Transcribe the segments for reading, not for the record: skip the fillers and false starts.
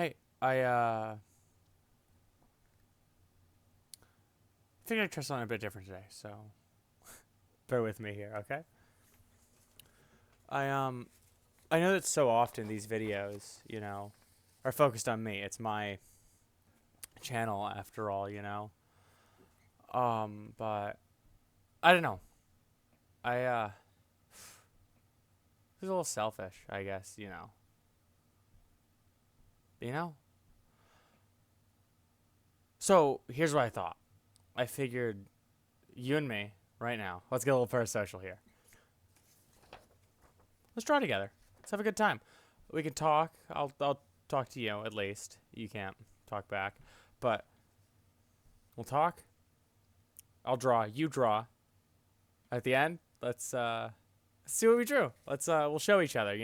Hey, think I'd try something a bit different today, so bear with me here, okay? I um I know that so often these videos, are focused on me. It's my channel after all, but I don't know. I it's a little selfish, I guess, you know. You know? So, here's what I thought. I figured you and me right now. Let's get a little parasocial here. Let's draw together. Let's have a good time. We can talk. I'll talk to you at least. You can't talk back, but we'll talk. I'll draw. You draw. At the end, let's see what we drew. We'll show each other.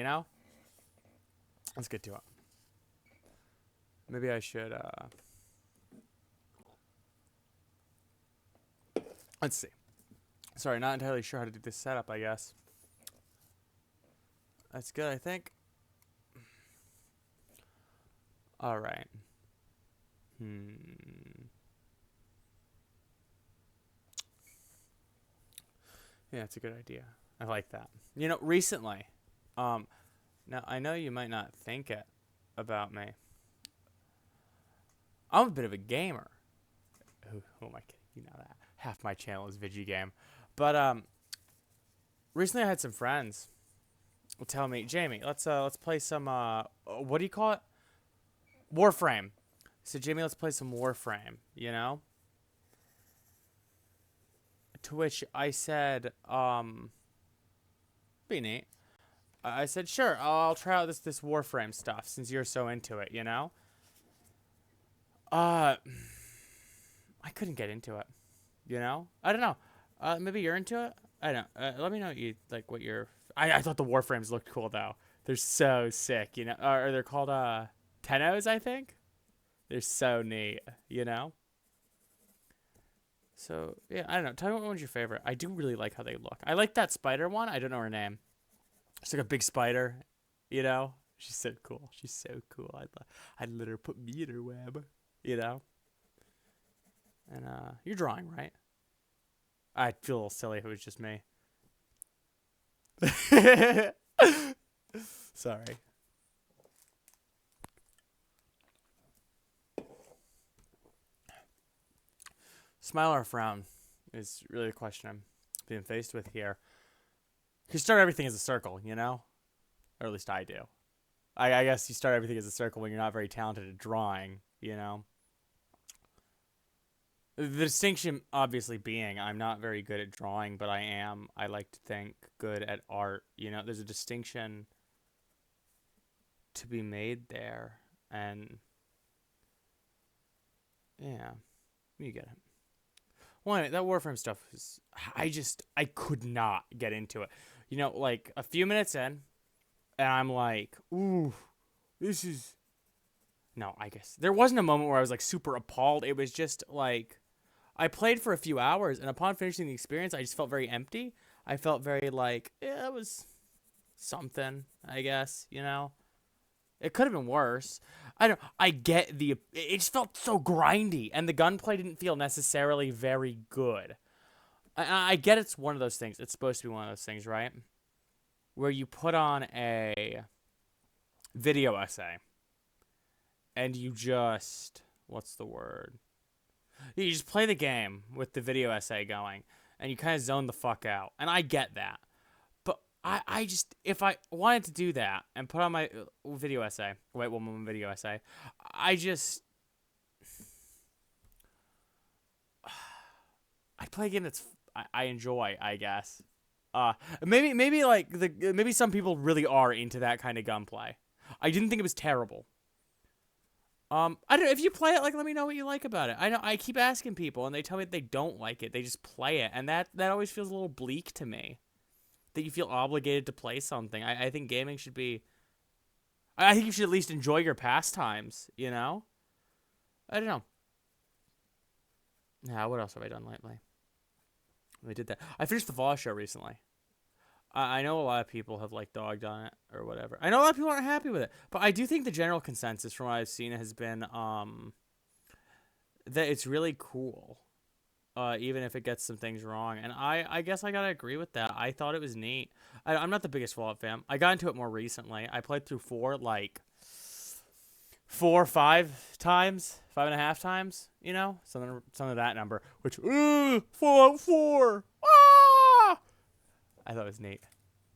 Let's get to it. Maybe I should let's see. Sorry, not entirely sure how to do this setup. I guess that's good. I think. All right. Hmm. Yeah, it's a good idea. I like that. Recently, um, now I know you might not think it about me. I'm a bit of a gamer. Who am I kidding? You know that. Half my channel is Vigigame. But recently I had some friends tell me, Jamie, let's play some what do you call it? Warframe. So Jamie, let's play some Warframe, you know? To which I said, be neat. I said, sure, I'll try out this Warframe stuff since you're so into it, you know? Uh I couldn't get into it. I don't know. Maybe you're into it. I don't. Let me know what you like. What your I thought the Warframes looked cool though. They're so sick. Or they're called Tenos, I think. They're so neat. You know. So yeah, I don't know. Tell me what one's your favorite. I do really like how they look. I like that spider one. I don't know her name. It's like a big spider. You know. She's so cool. She's so cool. I'd let her put me in her web. You know. And you're drawing, right? I'd feel a little silly if it was just me. Sorry. Smile or frown is really the question I'm being faced with here. You start everything as a circle, you know? Or at least I do. I guess you start everything as a circle when you're not very talented at drawing, you know? The distinction obviously being I'm not very good at drawing, but I like to think, good at art. There's a distinction to be made there. And yeah, you get it. Well, anyway, that Warframe stuff is. I could not get into it. Like a few minutes in, and I'm like, ooh, this is. No, I guess. There wasn't a moment where I was like super appalled. It was just like. I played for a few hours, and upon finishing the experience, I just felt very empty. I felt very like, yeah, it was something, I guess, It could have been worse. I don't. I get the. It just felt so grindy, and the gunplay didn't feel necessarily very good. I get it's one of those things. It's supposed to be one of those things, right? Where you put on a video essay, and you just what's the word? You just play the game with the video essay going, and you kind of zone the fuck out. And I get that. But I just, if I wanted to do that and put on my video essay, wait, one moment video essay, I just, I'd play a game that's I enjoy, I guess. Maybe like maybe some people really are into that kind of gunplay. I didn't think it was terrible. I don't know if you play it. Like, let me know what you like about it. I know I keep asking people, and they tell me that they don't like it. They just play it, and that always feels a little bleak to me. That you feel obligated to play something. I think gaming should be. I think you should at least enjoy your pastimes. I don't know. Yeah, what else have I done lately? I did that. I finished the Fallout show recently. I know a lot of people have like dogged on it or whatever. I know a lot of people aren't happy with it, but I do think the general consensus from what I've seen has been that it's really cool. Even if it gets some things wrong, and I guess I gotta agree with that. I thought it was neat. I'm not the biggest Fallout fan. I got into it more recently. I played through 4 like 4 or 5 times, 5.5 times. You know, some of that number. Which Fallout 4. Ah! I thought it was neat.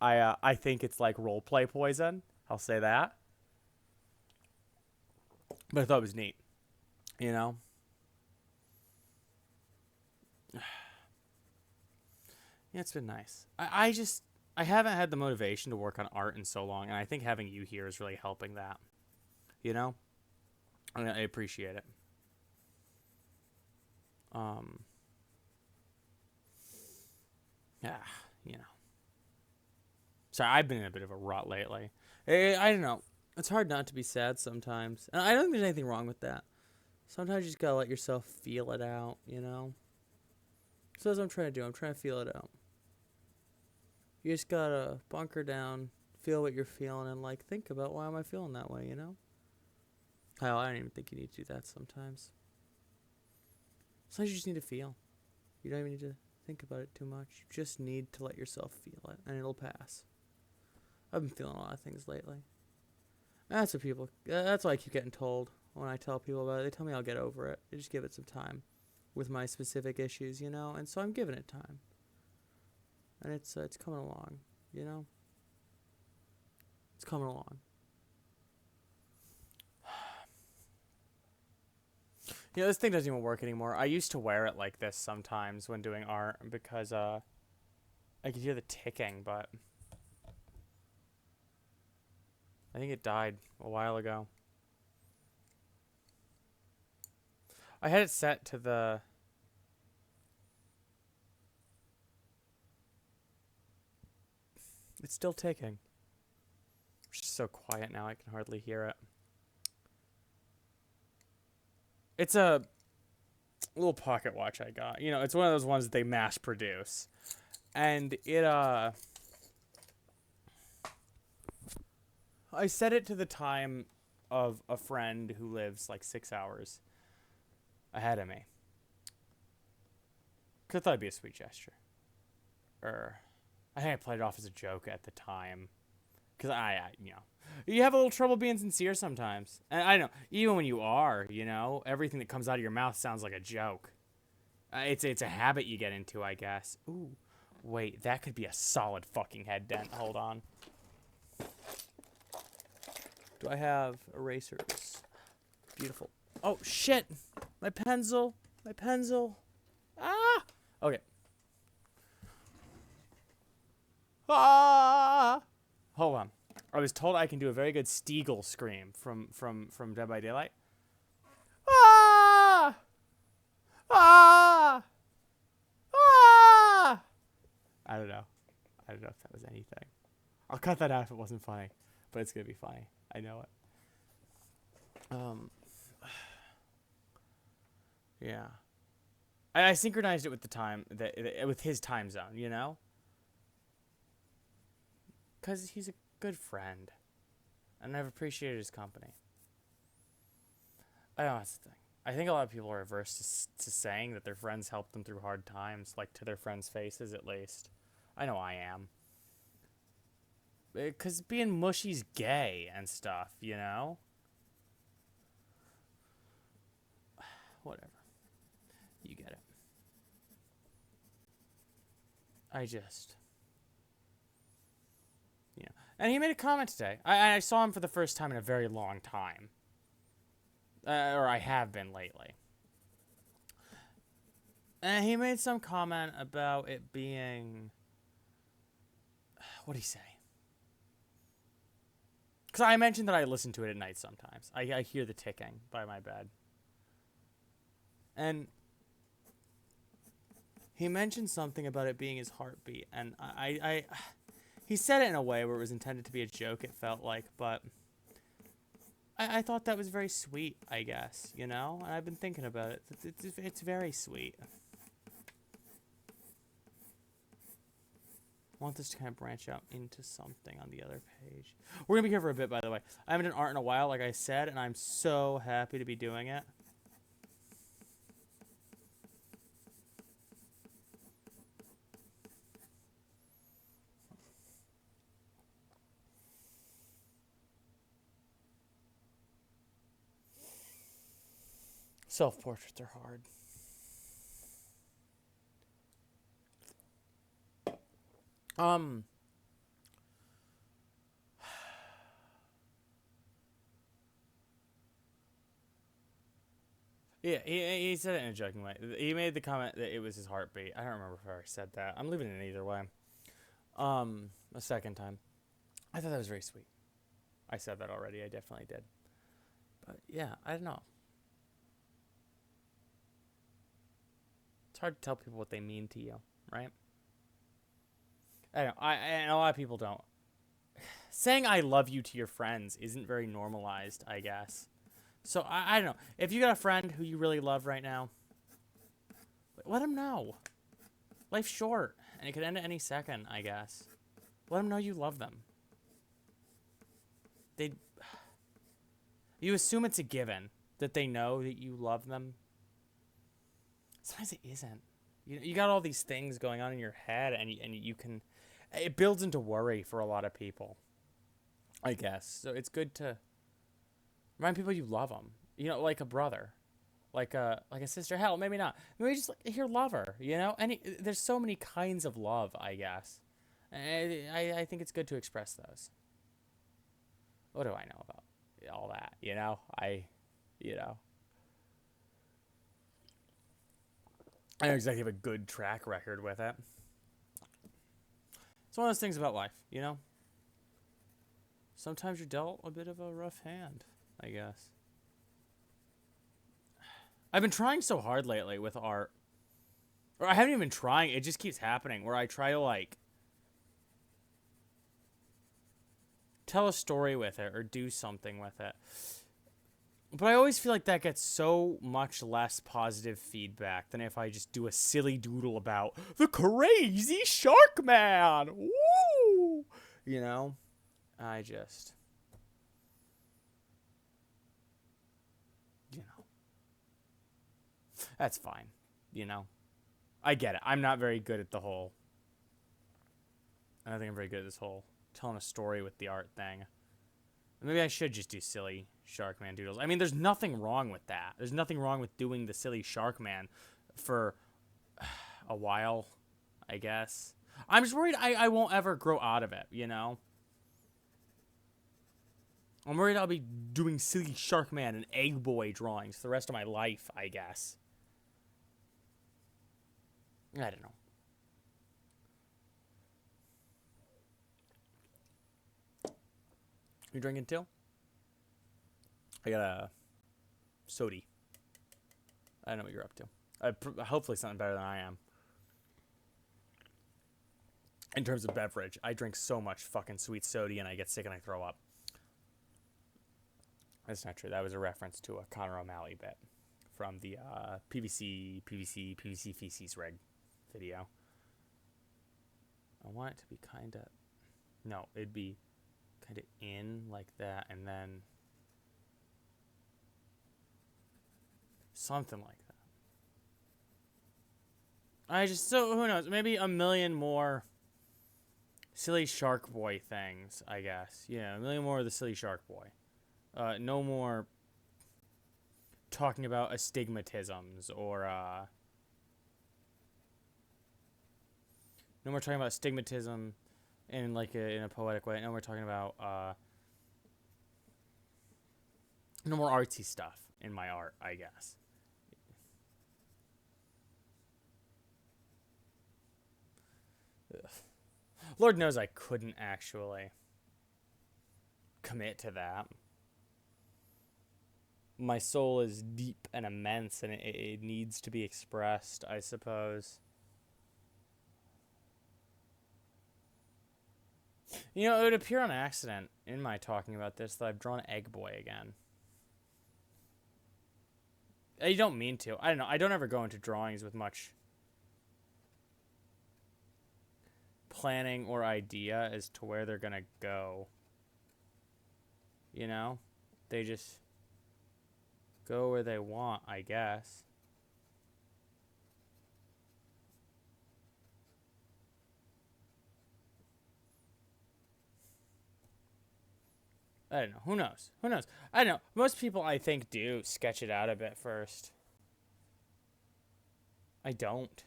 I think it's like roleplay poison. I'll say that. But I thought it was neat. You know. Yeah, it's been nice. I haven't had the motivation to work on art in so long, and I think having you here is really helping that. You know, I appreciate it. Um, yeah, you know. Sorry, I've been in a bit of a rut lately. I don't know. It's hard not to be sad sometimes, and I don't think there's anything wrong with that. Sometimes you just gotta let yourself feel it out. You know. So that's what I'm trying to do. I'm trying to feel it out. You just gotta bunker down, feel what you're feeling, and like think about why am I feeling that way, you know? Hell, I don't even think you need to do that sometimes. Sometimes you just need to feel. You don't even need to think about it too much. You just need to let yourself feel it, and it'll pass. I've been feeling a lot of things lately. That's what people. That's what I keep getting told when I tell people about it. They tell me I'll get over it. I just give it some time with my specific issues, you know. And so I'm giving it time. And it's coming along, you know? It's coming along. You know, this thing doesn't even work anymore. I used to wear it like this sometimes when doing art because I could hear the ticking, but I think it died a while ago. I had it set to the... It's still ticking. It's just so quiet now I can hardly hear it. It's a little pocket watch I got. You know, it's one of those ones that they mass produce. And it, I set it to the time of a friend who lives like 6 hours ahead of me. Because I thought it'd be a sweet gesture. I think I played it off as a joke at the time. Because you know, you have a little trouble being sincere sometimes. And I know, even when you are, you know, everything that comes out of your mouth sounds like a joke. It's a habit you get into, I guess. Ooh, wait, that could be a solid fucking head dent. Hold on. Do I have erasers? Beautiful. Oh, shit. My pencil. My pencil. Ah! Okay. Ah! Hold on. I was told I can do a very good Steagle scream from Dead by Daylight. Ah! Ah! Ah! I don't know. I don't know if that was anything. I'll cut that out if it wasn't funny, but it's gonna be funny. I know it. Yeah. I synchronized it with the time with his time zone, you know? Because he's a good friend. And I've appreciated his company. I know that's the thing. I think a lot of people are averse to saying that their friends helped them through hard times, like to their friends' faces at least. I know I am. Because being mushy's gay and stuff, you know? Whatever. You get it. I just... You know. And he made a comment today. I saw him for the first time in a very long time. Or I have been lately. And he made some comment about it being... What did he say? Because I mentioned that I listen to it at night sometimes. I hear the ticking by my bed. And he mentioned something about it being his heartbeat. And he said it in a way where it was intended to be a joke, it felt like. But I thought that was very sweet, I guess, you know? And I've been thinking about it. It's very sweet. I want this to kind of branch out into something on the other page. We're going to be here for a bit, by the way. I haven't done art in a while, like I said, and I'm so happy to be doing it. Self-portraits are hard. Yeah, he said it in a joking way. He made the comment that it was his heartbeat. I don't remember if I already said that. I'm leaving it either way. A second time. I thought that was very sweet. I said that already. I definitely did. But yeah, I don't know. It's hard to tell people what they mean to you, right? I don't know. And a lot of people don't. Saying I love you to your friends isn't very normalized, I guess. So I don't know. If you got a friend who you really love right now, let them know. Life's short, and it could end at any second, I guess. Let them know you love them. You assume it's a given that they know that you love them. Sometimes it isn't. You got all these things going on in your head, and you can... It builds into worry for a lot of people, I guess. So it's good to remind people you love them. You know, like a brother, like a sister. Hell, maybe not. Maybe just like your lover. You know, there's so many kinds of love, I guess. I think it's good to express those. What do I know about all that? You know, I don't exactly have a good track record with it. It's one of those things about life, you know? Sometimes you're dealt a bit of a rough hand, I guess. I've been trying so hard lately with art. Or I haven't even been trying, it just keeps happening, where I try to, like, tell a story with it or do something with it. But I always feel like that gets so much less positive feedback than if I just do a silly doodle about the crazy shark man. Woo! You know? That's fine. You know? I get it. I'm not very good at the whole... I don't think I'm very good at this whole telling a story with the art thing. Maybe I should just do silly Sharkman doodles. I mean, there's nothing wrong with that. There's nothing wrong with doing the silly Sharkman for a while, I guess. I'm just worried I won't ever grow out of it, you know? I'm worried I'll be doing silly Sharkman and Egg Boy drawings for the rest of my life, I guess. I don't know. You drinking too? I got a sody. I don't know what you're up to. Hopefully something better than I am. In terms of beverage, I drink so much fucking sweet soda and I get sick and I throw up. That's not true. That was a reference to a Conor O'Malley bit from the PVC feces reg video. I want it to be kind of... No, it'd be kind of in like that and then... Something like that. So who knows? Maybe a million more silly Shark Boy things, I guess. Yeah, a million more of the silly Shark Boy. No more talking about astigmatisms or, no more talking about stigmatism in like in a poetic way. No more talking about, no more artsy stuff in my art, I guess. Ugh. Lord knows I couldn't actually commit to that. My soul is deep and immense, and it needs to be expressed, I suppose. You know, it would appear on accident in my talking about this that I've drawn Egg Boy again. You don't mean to. I don't know. I don't ever go into drawings with much planning or idea as to where they're gonna go. You know? They just go where they want, I guess. I don't know. Who knows? Who knows? I don't know. Most people, I think, do sketch it out a bit first. I don't.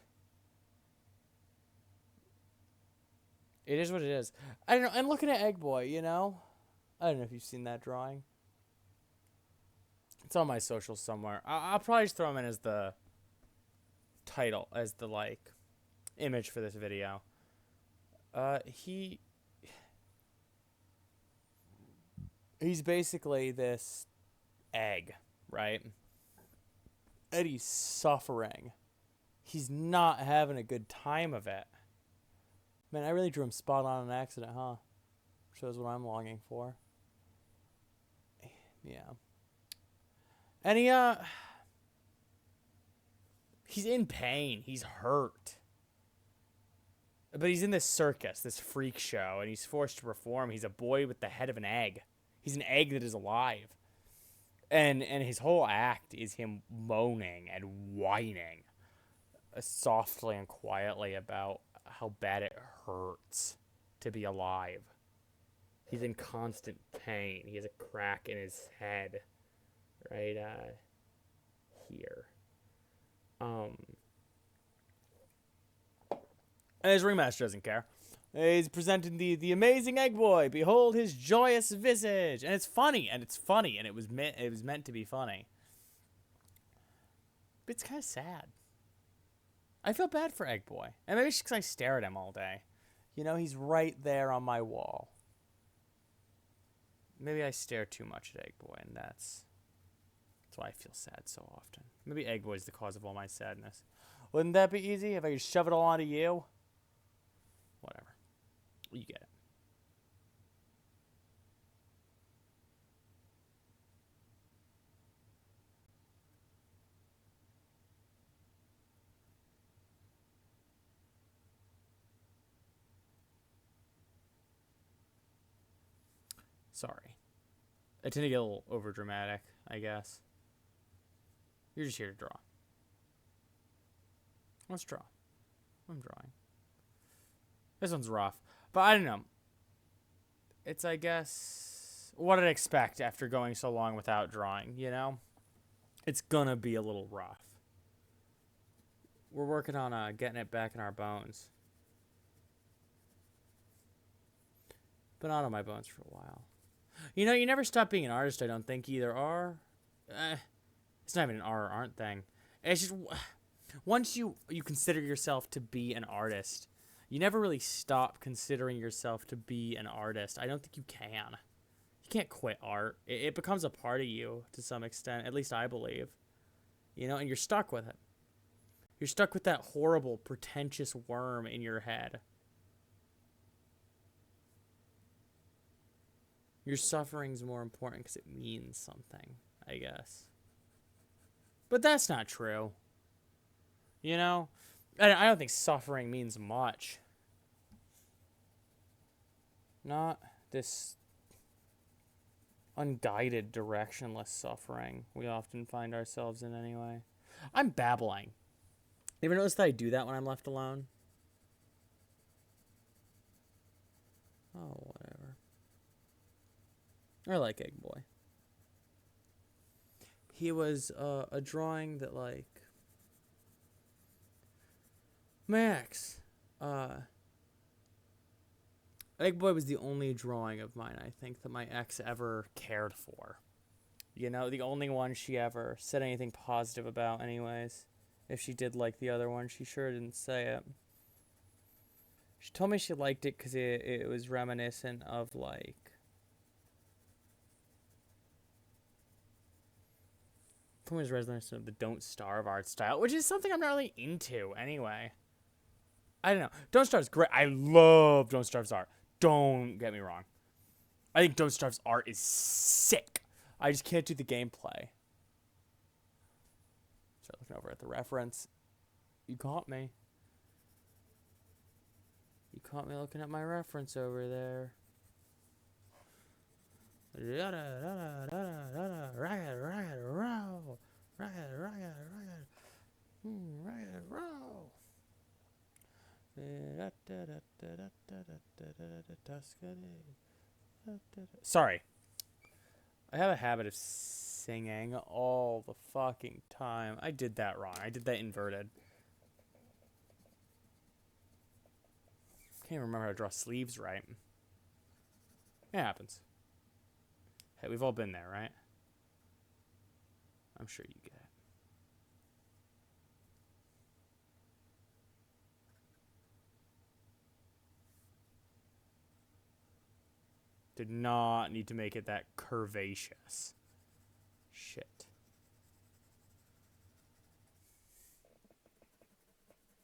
It is what it is. I don't know. I'm looking at Egg Boy, you know? I don't know if you've seen that drawing. It's on my socials somewhere. I'll probably just throw him in as the title, as the, like, image for this video. He's basically this egg, right? And he's suffering. He's not having a good time of it. Man, I really drew him spot on an accident, huh? Shows what I'm longing for. Yeah. And he's in pain. He's hurt. But he's in this circus, this freak show, and he's forced to perform. He's a boy with the head of an egg. He's an egg that is alive. And his whole act is him moaning and whining softly and quietly about how bad it hurts to be alive. He's in constant pain. He has a crack in his head right here. And his ringmaster doesn't care. He's presenting the amazing Egg Boy. Behold his joyous visage, and it's funny, and it was meant to be funny. But it's kind of sad. I feel bad for Egg Boy, and maybe it's just because I stare at him all day. You know, he's right there on my wall. Maybe I stare too much at Egg Boy, and that's why I feel sad so often. Maybe Egg Boy's the cause of all my sadness. Wouldn't that be easy if I could shove it all onto you? Whatever. You get it. Sorry. I tend to get a little overdramatic, I guess. You're just here to draw. Let's draw. I'm drawing. This one's rough. But I don't know. It's, I guess, what I'd expect after going so long without drawing, you know? It's gonna be a little rough. We're working on getting it back in our bones. Been out of my bones for a while. You know, you never stop being an artist, I don't think, either. It's not even an are or aren't thing. It's just, once you consider yourself to be an artist, you never really stop considering yourself to be an artist. I don't think you can. You can't quit art. It becomes a part of you to some extent, at least I believe. You know, and you're stuck with it. You're stuck with that horrible, pretentious worm in your head. Your suffering's more important because it means something, I guess. But that's not true. You know? I don't think suffering means much. Not this unguided, directionless suffering we often find ourselves in anyway. I'm babbling. You ever notice that I do that when I'm left alone? Oh, whatever. I like Egg Boy. He was a drawing that, like... Max, Egg Boy was the only drawing of mine, I think, that my ex ever cared for. You know, the only one she ever said anything positive about anyways. If she did like the other one, she sure didn't say it. She told me she liked it because it was reminiscent of, like... Told me it was reminiscent of the Don't Starve art style, which is something I'm not really into anyway. I don't know. Don't Starve's great. I love Don't Starve's art. Don't get me wrong. I think Don't Starve's art is sick. I just can't do the gameplay. Start looking over at the reference. You caught me. You caught me looking at my reference over there. Riot, riot, row. Riot, riot, riot. Riot, row. Sorry. I have a habit of singing all the fucking time. I did that wrong. I did that inverted. Can't even remember how to draw sleeves right. It happens. Hey, we've all been there, right? I'm sure you get it. Did not need to make it that curvaceous. Shit.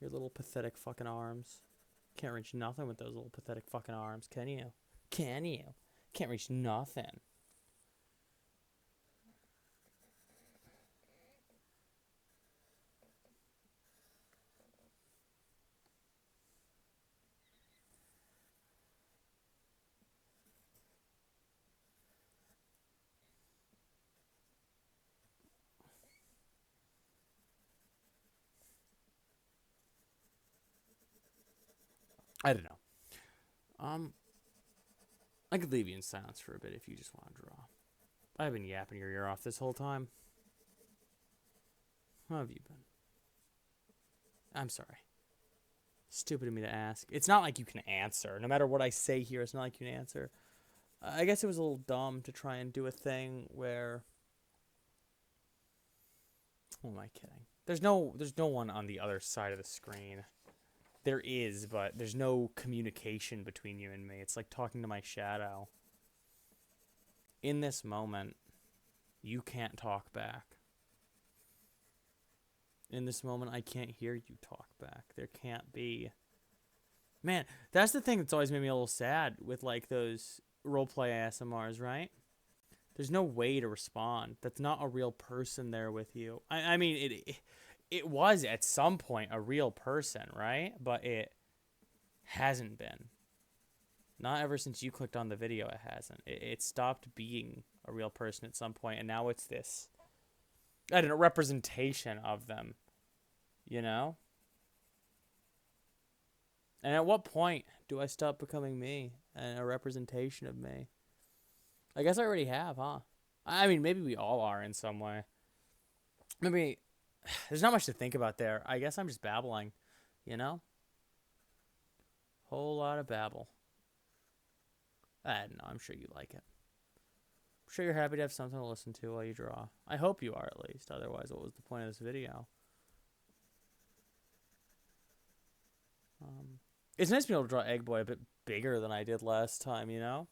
Your little pathetic fucking arms. Can't reach nothing with those little pathetic fucking arms, can you? Can you? Can't reach nothing. I don't know. I could leave you in silence for a bit if you just want to draw. I've been yapping your ear off this whole time. How have you been? I'm sorry. Stupid of me to ask. It's not like you can answer. No matter what I say here, it's not like you can answer. I guess it was a little dumb to try and do a thing where... Who am I kidding? There's no one on the other side of the screen. There is, but there's no communication between you and me. It's like talking to my shadow. In this moment, you can't talk back. In this moment, I can't hear you talk back. There can't be... Man, that's the thing that's always made me a little sad with, like, those roleplay ASMRs, right? There's no way to respond. That's not a real person there with you. I mean, it was at some point a real person, right? But it hasn't been. Not ever since you clicked on the video, it hasn't. It stopped being a real person at some point, and now it's this, I don't know, representation of them, you know? And at what point do I stop becoming me and a representation of me? I guess I already have, huh? I mean, maybe we all are in some way. Maybe there's not much to think about there. I guess I'm just babbling, you know? Whole lot of babble. I don't know. I'm sure you like it. I'm sure you're happy to have something to listen to while you draw. I hope you are, at least. Otherwise, what was the point of this video? It's nice to be able to draw Egg Boy a bit bigger than I did last time, you know?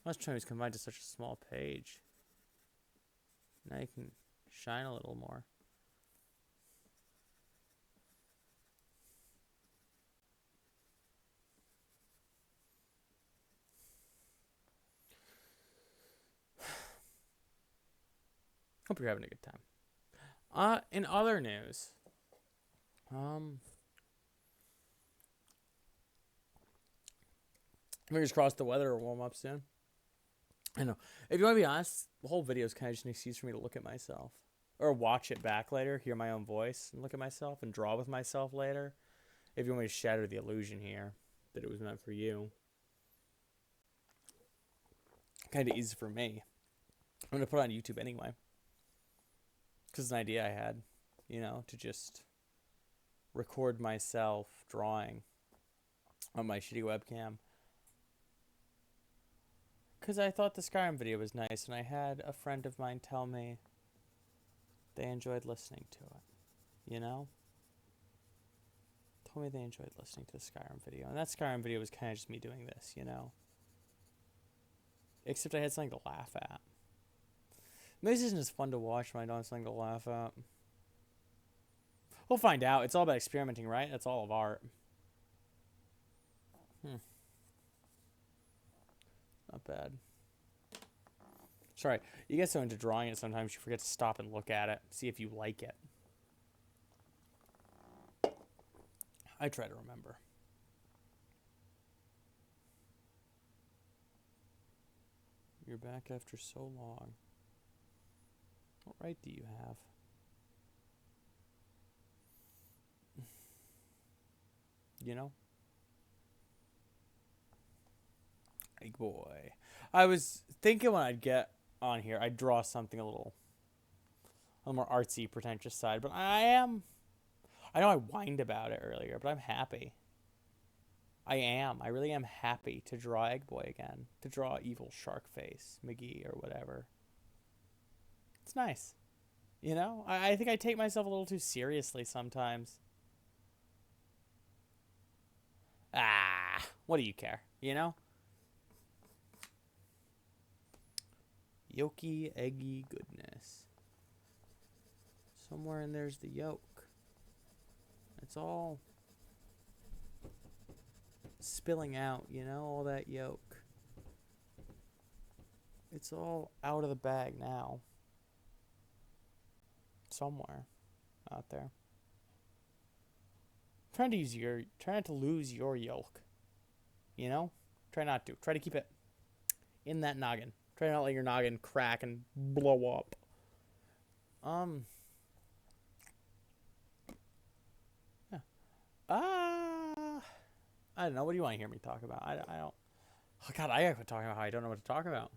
Last time he was confined to such a small page. Now you can shine a little more. Hope you're having a good time. In other news, fingers crossed the weather will warm up soon. I know. If you want to be honest, the whole video is kind of just an excuse for me to look at myself. Or watch it back later, hear my own voice, and look at myself, and draw with myself later. If you want me to shatter the illusion here, that it was meant for you. Kind of easy for me. I'm going to put it on YouTube anyway. Because it's an idea I had, you know, to just record myself drawing on my shitty webcam. Because I thought the Skyrim video was nice, and I had a friend of mine tell me they enjoyed listening to it, you know? Told me they enjoyed listening to the Skyrim video. And that Skyrim video was kind of just me doing this, you know? Except I had something to laugh at. Maybe this isn't as fun to watch when I don't have something to laugh at. We'll find out. It's all about experimenting, right? That's all of art. Not bad. Sorry, you get so into drawing it sometimes you forget to stop and look at it, see if you like it. I try to remember. You're back after so long. What right do you have? You know? Egg boy. I was thinking when I'd get on here, I'd draw something a little more artsy, pretentious side, but I know I whined about it earlier, but I'm happy. I really am happy to draw Egg Boy again. To draw evil shark face, McGee, or whatever. It's nice. You know? I think I take myself a little too seriously sometimes. What do you care? You know? Yolky, eggy goodness. Somewhere in there's the yolk. It's all spilling out, you know, all that yolk. It's all out of the bag now. Somewhere out there. Try not to lose your yolk. You know? Try not to. Try to keep it in that noggin. Try not to let your noggin crack and blow up. Yeah. I don't know. What do you want to hear me talk about? I don't. Oh God, I got to talking about how I don't know what to talk about.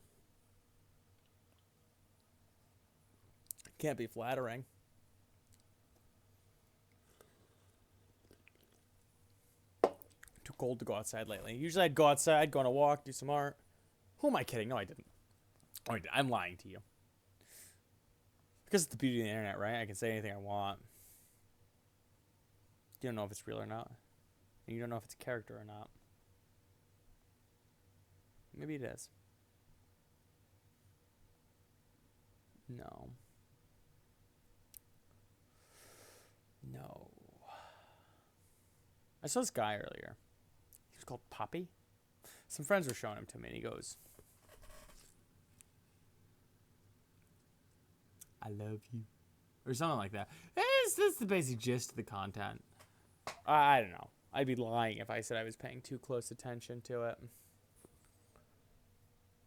Can't be flattering. Too cold to go outside lately. Usually I'd go outside, go on a walk, do some art. Who am I kidding? No, I didn't. Oh, I'm lying to you. Because it's the beauty of the internet, right? I can say anything I want. You don't know if it's real or not. And you don't know if it's a character or not. Maybe it is. No. No. I saw this guy earlier. He was called Poppy. Some friends were showing him to me, and he goes, I love you. Or something like that. That's the basic gist of the content. I don't know. I'd be lying if I said I was paying too close attention to it.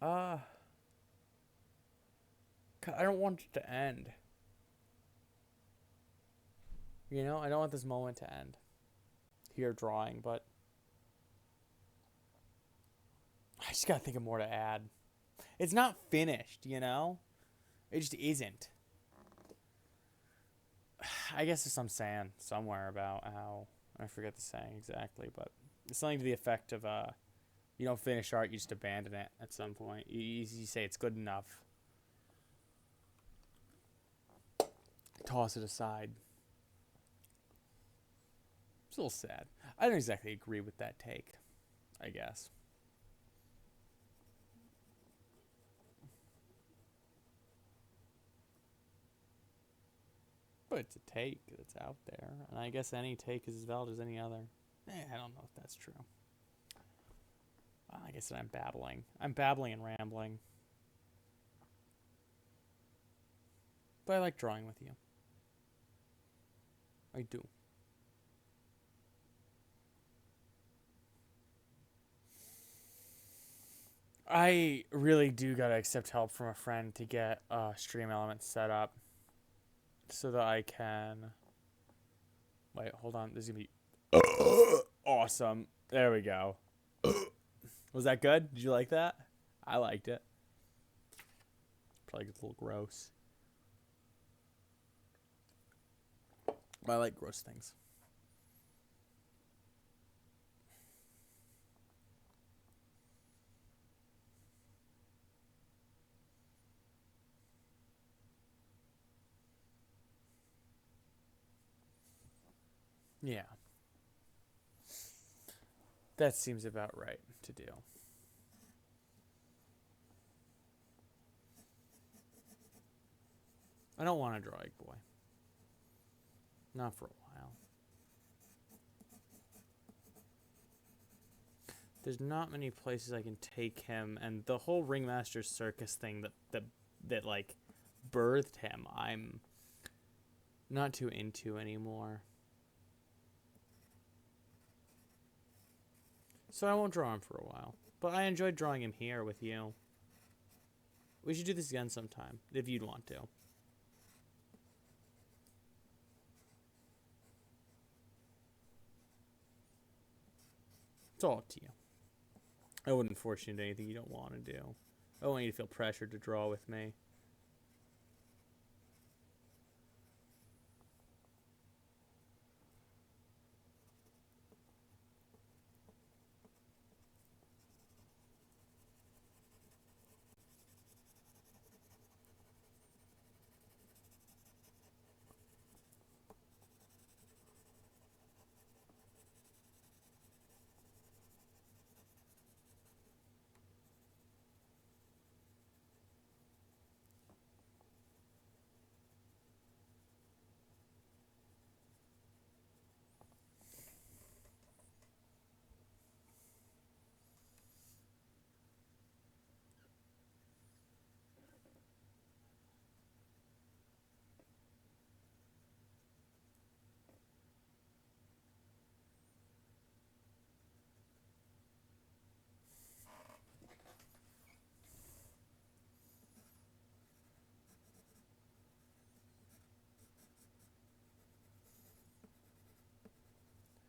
God, I don't want it to end. You know, I don't want this moment to end. Here drawing, but I just gotta think of more to add. It's not finished, you know? It just isn't. I guess there's some saying somewhere about how, I forget the saying exactly, but it's something to the effect of, you don't finish art, you just abandon it at some point. You say it's good enough. Toss it aside. It's a little sad. I don't exactly agree with that take, I guess. But it's a take that's out there, and I guess any take is as valid as any other. I don't know if that's true. Like I said, I'm babbling. I'm babbling and rambling. But I like drawing with you. I do. I really do gotta accept help from a friend to get Stream Elements set up so that I can. Wait, hold on. This is gonna be awesome. There we go. Was that good? Did you like that? I liked it. Probably gets a little gross. But I like gross things. Yeah. That seems about right to do. I don't want to draw Egg Boy. Not for a while. There's not many places I can take him, and the whole Ringmaster Circus thing that like birthed him, I'm not too into anymore. So I won't draw him for a while. But I enjoyed drawing him here with you. We should do this again sometime, if you'd want to. It's all up to you. I wouldn't force you into anything you don't want to do. I don't want you to feel pressured to draw with me.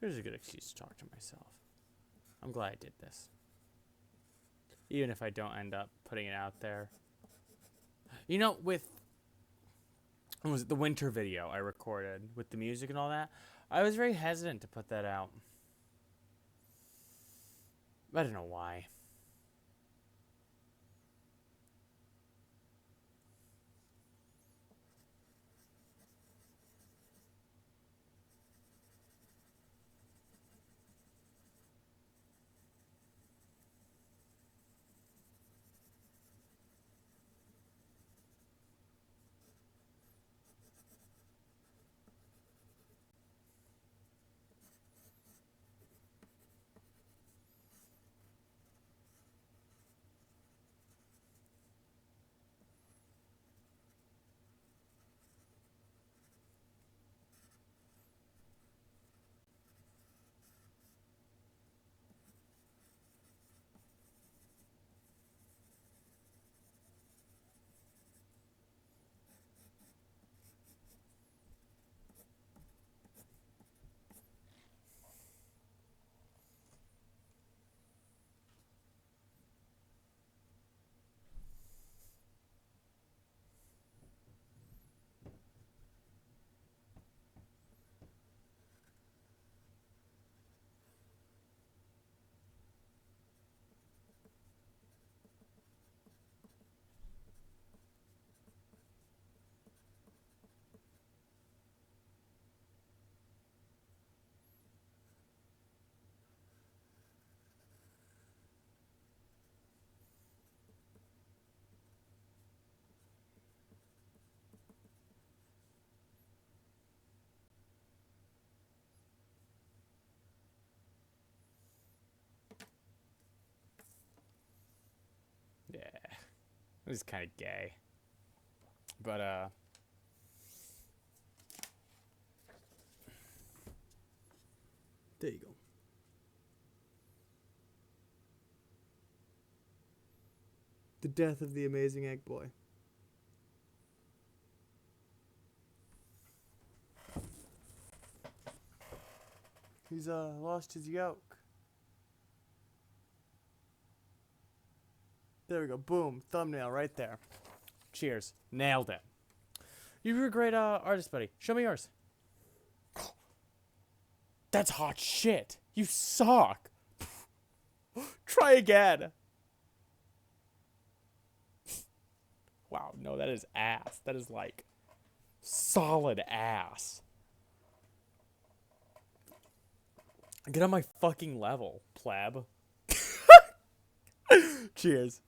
Here's a good excuse to talk to myself. I'm glad I did this. Even if I don't end up putting it out there. You know, with what was it, the winter video I recorded with the music and all that, I was very hesitant to put that out. I don't know why. Yeah. It was kind of gay. But, there you go. The death of the amazing egg boy. He's, lost his yolk. There we go. Boom. Thumbnail right there. Cheers. Nailed it. You're a great, artist, buddy. Show me yours. That's hot shit. You suck. Try again. Wow, no, that is ass. That is like solid ass. Get on my fucking level, pleb. Cheers.